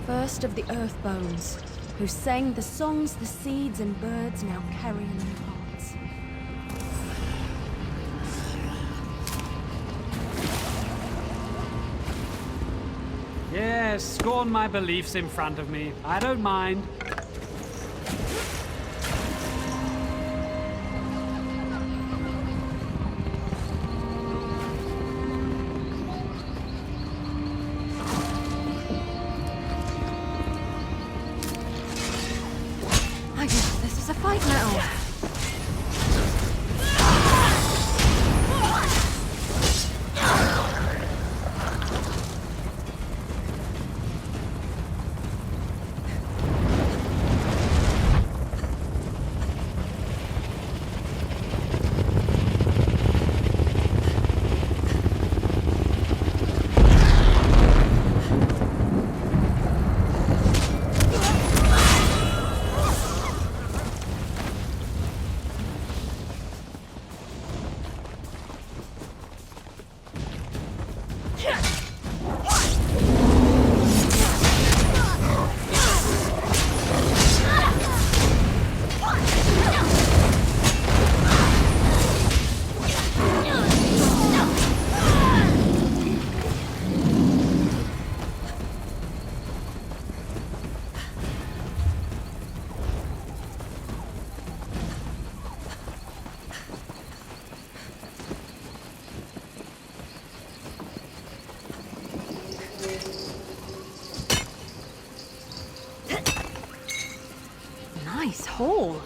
First of the earth bones, who sang the songs the seeds and birds now carry in their hearts. Yes, scorn my beliefs in front of me. I don't mind. I guess this is a fight now. Nice hole.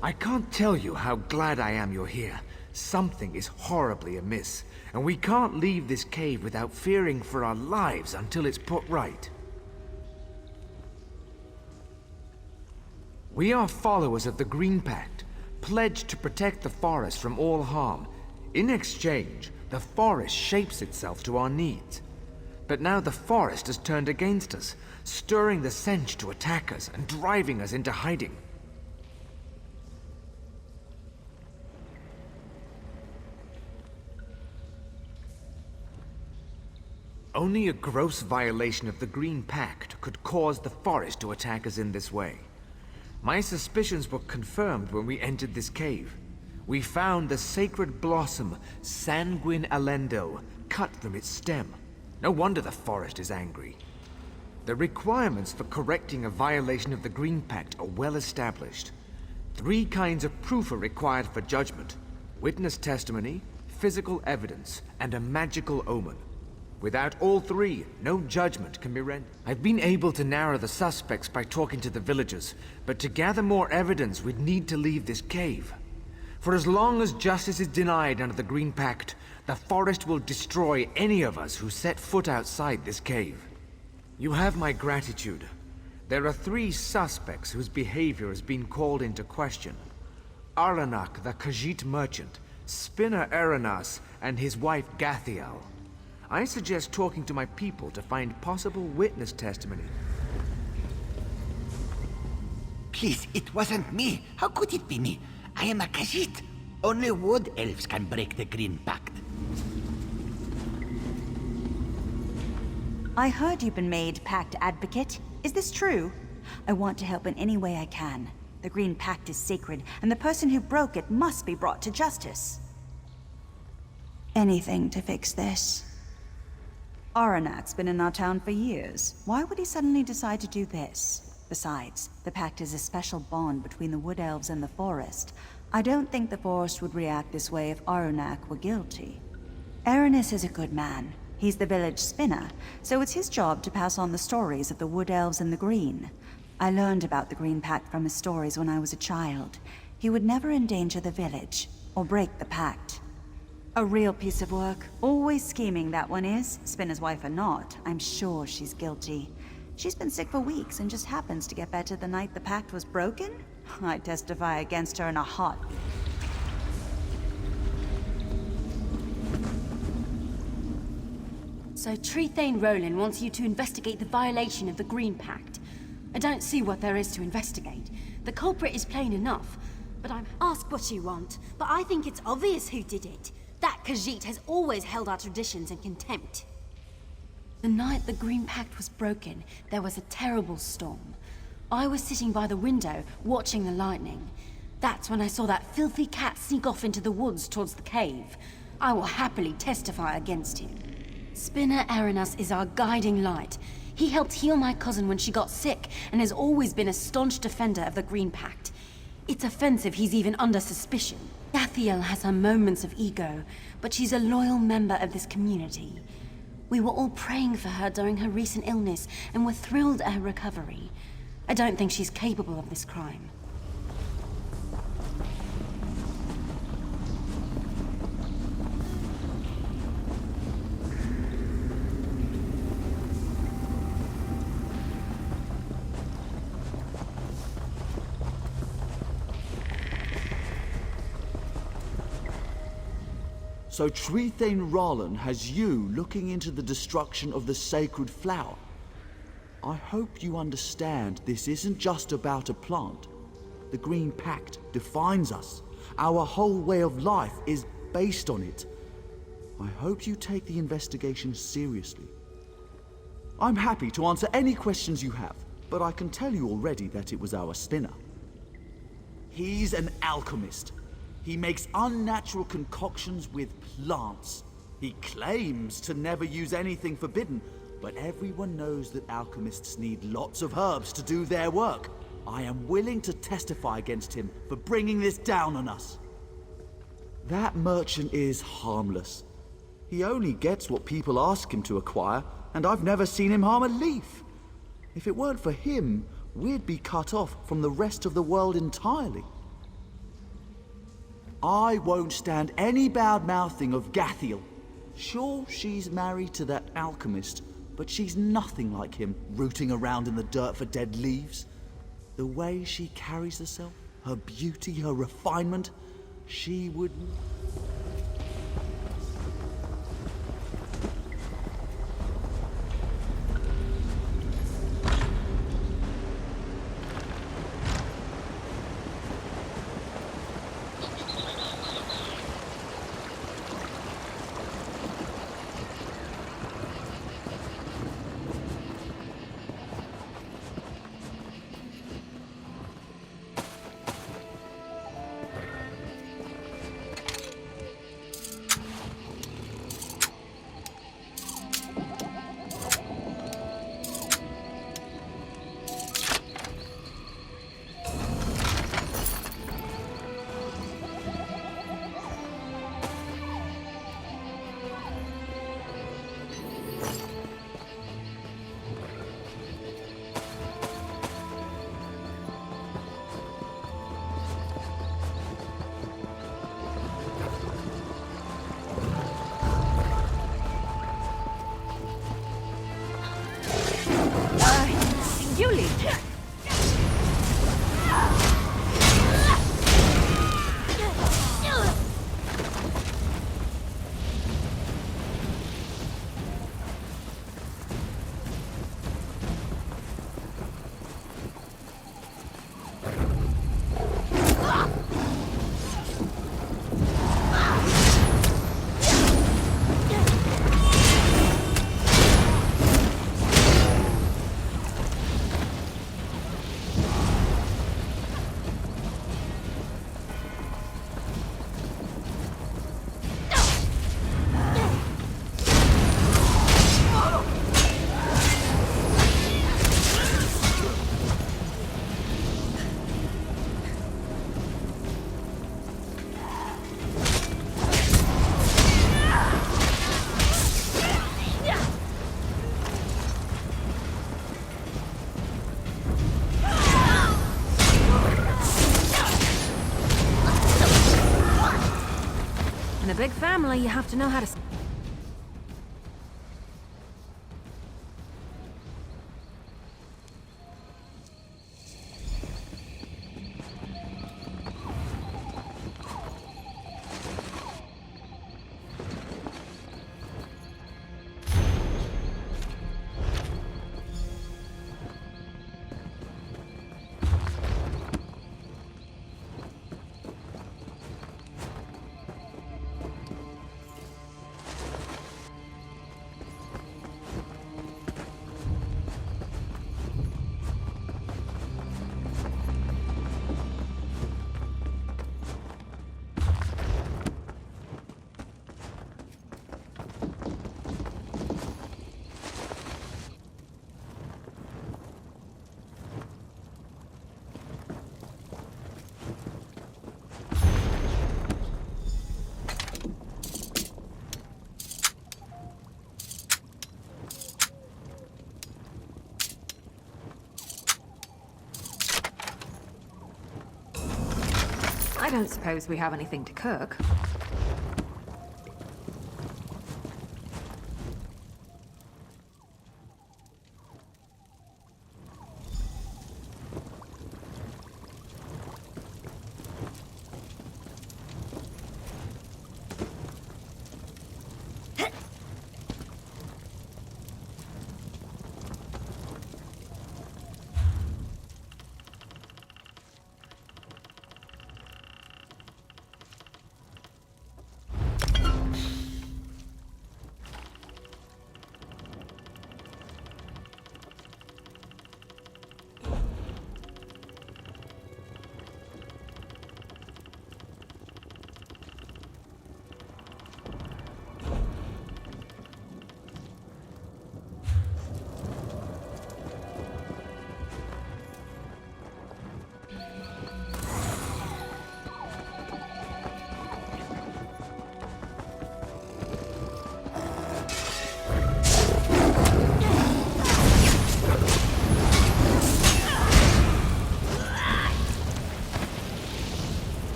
I can't tell you how glad I am you're here. Something is horribly amiss, and we can't leave this cave without fearing for our lives until it's put right. We are followers of the Green Pact, pledged to protect the forest from all harm. In exchange, the forest shapes itself to our needs. But now the forest has turned against us, stirring the Sench to attack us and driving us into hiding. Only a gross violation of the Green Pact could cause the forest to attack us in this way. My suspicions were confirmed when we entered this cave. We found the sacred blossom, Sanguine Alendo, cut from its stem. No wonder the forest is angry. The requirements for correcting a violation of the Green Pact are well established. 3 kinds of proof are required for judgment: witness testimony, physical evidence, and a magical omen. Without all 3, no judgment can be rendered. I've been able to narrow the suspects by talking to the villagers, but to gather more evidence, we'd need to leave this cave. For as long as justice is denied under the Green Pact, the forest will destroy any of us who set foot outside this cave. You have my gratitude. There are 3 suspects whose behavior has been called into question. Arlanak, the Khajiit merchant, Spinner Eranas, and his wife Gathiel. I suggest talking to my people to find possible witness testimony. Please, it wasn't me. How could it be me? I am a Khajiit. Only wood elves can break the Green Pact. I heard you've been made Pact Advocate. Is this true? I want to help in any way I can. The Green Pact is sacred, and the person who broke it must be brought to justice. Anything to fix this. Aronak's been in our town for years. Why would he suddenly decide to do this? Besides, the Pact is a special bond between the Wood Elves and the Forest. I don't think the Forest would react this way if Aronak were guilty. Aranis is a good man. He's the village spinner, so it's his job to pass on the stories of the Wood Elves and the Green. I learned about the Green Pact from his stories when I was a child. He would never endanger the village, or break the Pact. A real piece of work. Always scheming, that one is. Spinner's wife or not, I'm sure she's guilty. She's been sick for weeks and just happens to get better the night the Pact was broken? I'd testify against her in a heartbeat. So Trethane Roland wants you to investigate the violation of the Green Pact. I don't see what there is to investigate. The culprit is plain enough, but I'm... Ask what you want, but I think it's obvious who did it. That Khajiit has always held our traditions in contempt. The night the Green Pact was broken, there was a terrible storm. I was sitting by the window, watching the lightning. That's when I saw that filthy cat sneak off into the woods towards the cave. I will happily testify against him. Spinner Aranas is our guiding light. He helped heal my cousin when she got sick, and has always been a staunch defender of the Green Pact. It's offensive he's even under suspicion. Gathiel has her moments of ego, but she's a loyal member of this community. We were all praying for her during her recent illness, and were thrilled at her recovery. I don't think she's capable of this crime. So Trethane Roland has you looking into the destruction of the sacred flower. I hope you understand this isn't just about a plant. The Green Pact defines us. Our whole way of life is based on it. I hope you take the investigation seriously. I'm happy to answer any questions you have, but I can tell you already that it was our spinner. He's an alchemist. He makes unnatural concoctions with plants. He claims to never use anything forbidden, but everyone knows that alchemists need lots of herbs to do their work. I am willing to testify against him for bringing this down on us. That merchant is harmless. He only gets what people ask him to acquire, and I've never seen him harm a leaf. If it weren't for him, we'd be cut off from the rest of the world entirely. I won't stand any bad-mouthing of Gathiel. Sure, she's married to that alchemist, but she's nothing like him, rooting around in the dirt for dead leaves. The way she carries herself, her beauty, her refinement, she would... Normally, you have to know how to... I don't suppose we have anything to cook.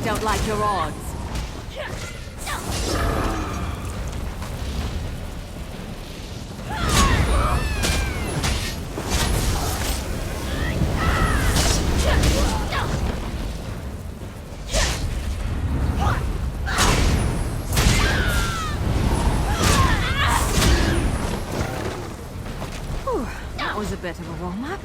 Don't like your odds. Whew, that was a bit of a warm-up.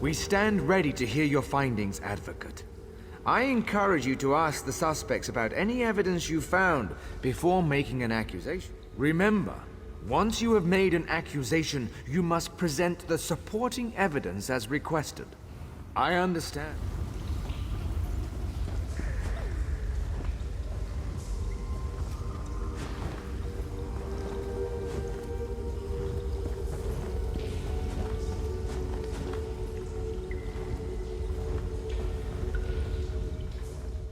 We stand ready to hear your findings, Advocate. I encourage you to ask the suspects about any evidence you found before making an accusation. Remember, once you have made an accusation, you must present the supporting evidence as requested. I understand.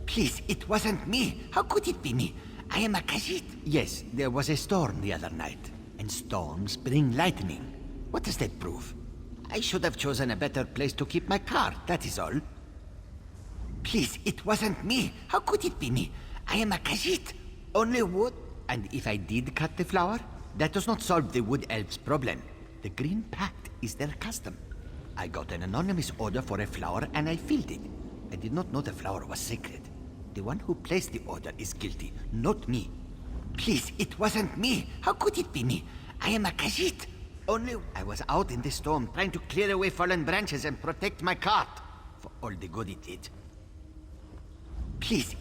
Please, it wasn't me. How could it be me? I am a Khajiit. Yes, there was a storm the other night. And storms bring lightning. What does that prove? I should have chosen a better place to keep my car, that is all. Please, it wasn't me. How could it be me? I am a Khajiit. Only wood. And if I did cut the flower, That does not solve the Wood Elves' problem. The Green Pact is their custom. I got an anonymous order for a flower and I filled it. I did not know the flower was sacred. The one who placed the order is guilty, not me. Please, it wasn't me. How could it be me? I am a Khajiit. Only I was out in the storm trying to clear away fallen branches and protect my cart. For all the good it did. Please,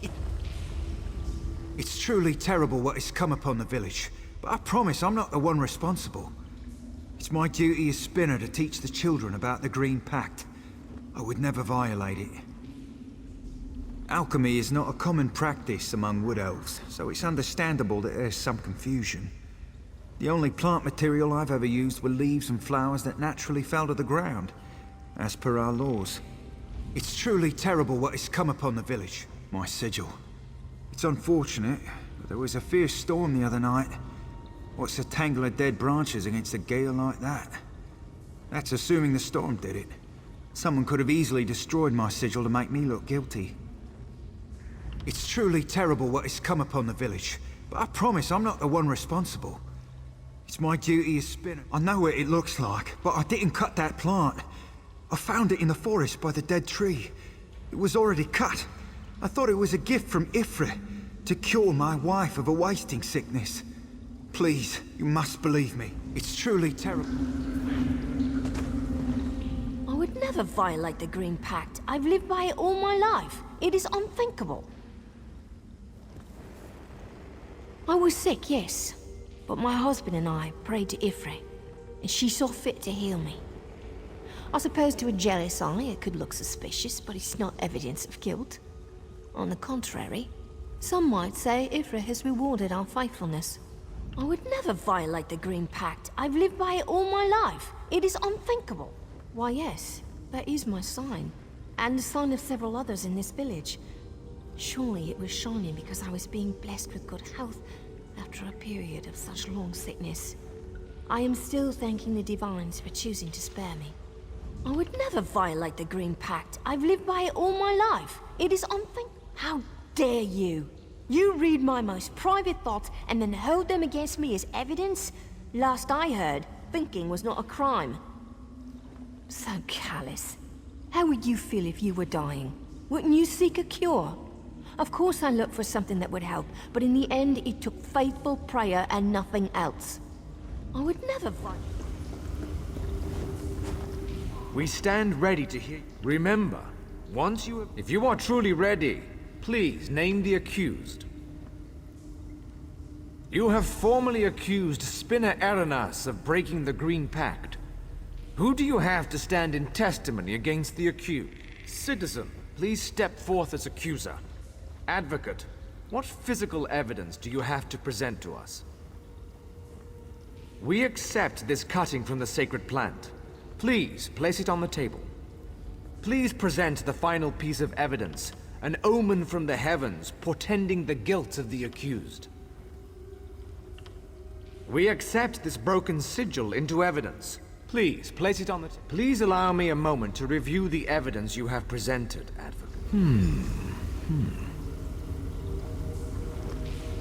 It's truly terrible what has come upon the village, but I promise I'm not the one responsible. It's my duty as Spinner to teach the children about the Green Pact. I would never violate it. Alchemy is not a common practice among Wood Elves, so it's understandable that there's some confusion. The only plant material I've ever used were leaves and flowers that naturally fell to the ground, as per our laws. It's truly terrible what has come upon the village, my sigil. It's unfortunate, but there was a fierce storm the other night. What's a tangle of dead branches against a gale like that? That's assuming the storm did it. Someone could have easily destroyed my sigil to make me look guilty. It's truly terrible what has come upon the village, but I promise I'm not the one responsible. It's my duty as Spinner. I know what it looks like, but I didn't cut that plant. I found it in the forest by the dead tree. It was already cut. I thought it was a gift from Ifrit to cure my wife of a wasting sickness. Please, you must believe me. It's truly terrible. I would never violate the Green Pact. I've lived by it all my life. It is unthinkable. I was sick, yes. But my husband and I prayed to Ifrit, and she saw fit to heal me. I suppose to a jealous eye it could look suspicious, but it's not evidence of guilt. On the contrary, some might say Ifrit has rewarded our faithfulness. I would never violate the Green Pact. I've lived by it all my life. It is unthinkable. Why, yes, that is my sign, and the sign of several others in this village. Surely it was shining because I was being blessed with good health after a period of such long sickness. I am still thanking the Divines for choosing to spare me. I would never violate the Green Pact. I've lived by it all my life. It is unthinkable. How dare you? You read my most private thoughts and then hold them against me as evidence? Last I heard, thinking was not a crime. So callous. How would you feel if you were dying? Wouldn't you seek a cure? Of course I looked for something that would help, but in the end it took faithful prayer and nothing else. I would never violate. We stand ready to hear. Remember, if you are truly ready, please name the accused. You have formally accused Spinner Aranas of breaking the Green Pact. Who do you have to stand in testimony against the accused? Citizen, please step forth as accuser. Advocate, what physical evidence do you have to present to us? We accept this cutting from the sacred plant. Please place it on the table. Please present the final piece of evidence, an omen from the heavens portending the guilt of the accused. We accept this broken sigil into evidence. Please place it on the table. Please allow me a moment to review the evidence you have presented, Advocate.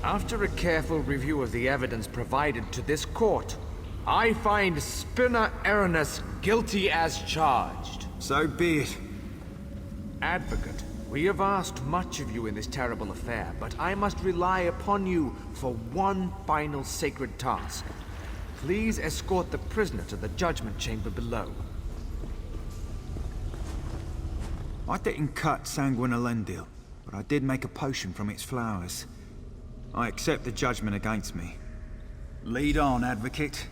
After a careful review of the evidence provided to this court, I find Spinner Aranas guilty as charged. So be it. Advocate, we have asked much of you in this terrible affair, but I must rely upon you for one final sacred task. Please escort the prisoner to the judgment chamber below. I didn't cut Sanguinolendil, but I did make a potion from its flowers. I accept the judgment against me. Lead on, Advocate.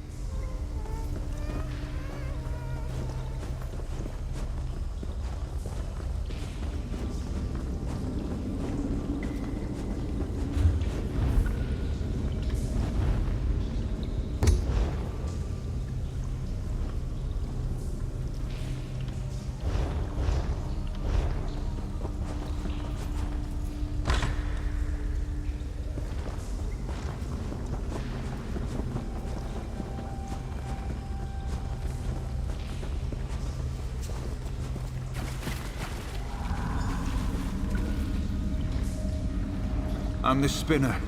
I'm the Spinner.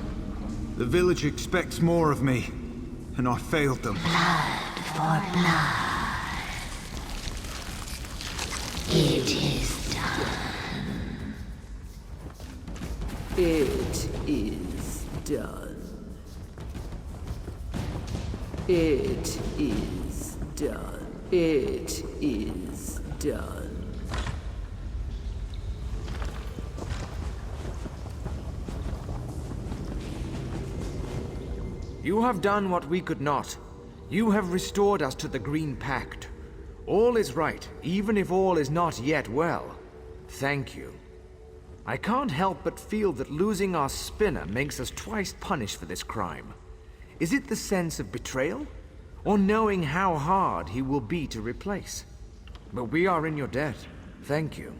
The village expects more of me. and I failed them. It is done. It is done. It is done. It is done. You have done what we could not. You have restored us to the Green Pact. All is right, even if all is not yet well. Thank you. I can't help but feel that losing our spinner makes us twice punished for this crime. Is it the sense of betrayal? Or knowing how hard he will be to replace? But we are in your debt. Thank you.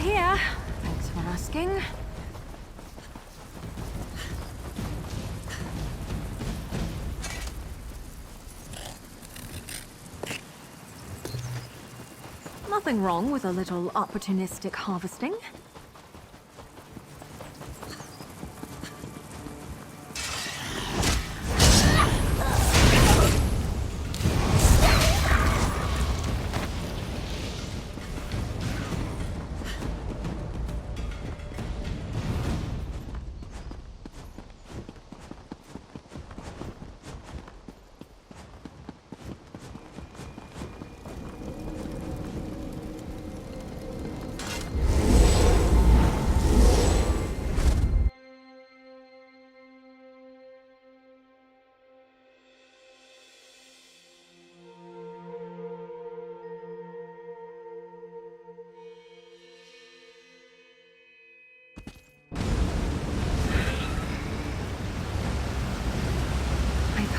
here. Thanks for asking. Nothing wrong with a little opportunistic harvesting.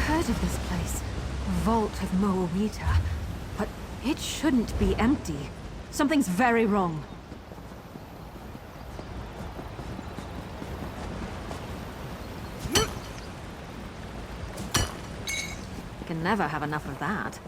Heard of this place, Vault of Moawita, but it shouldn't be empty. Something's very wrong. Can never have enough of that.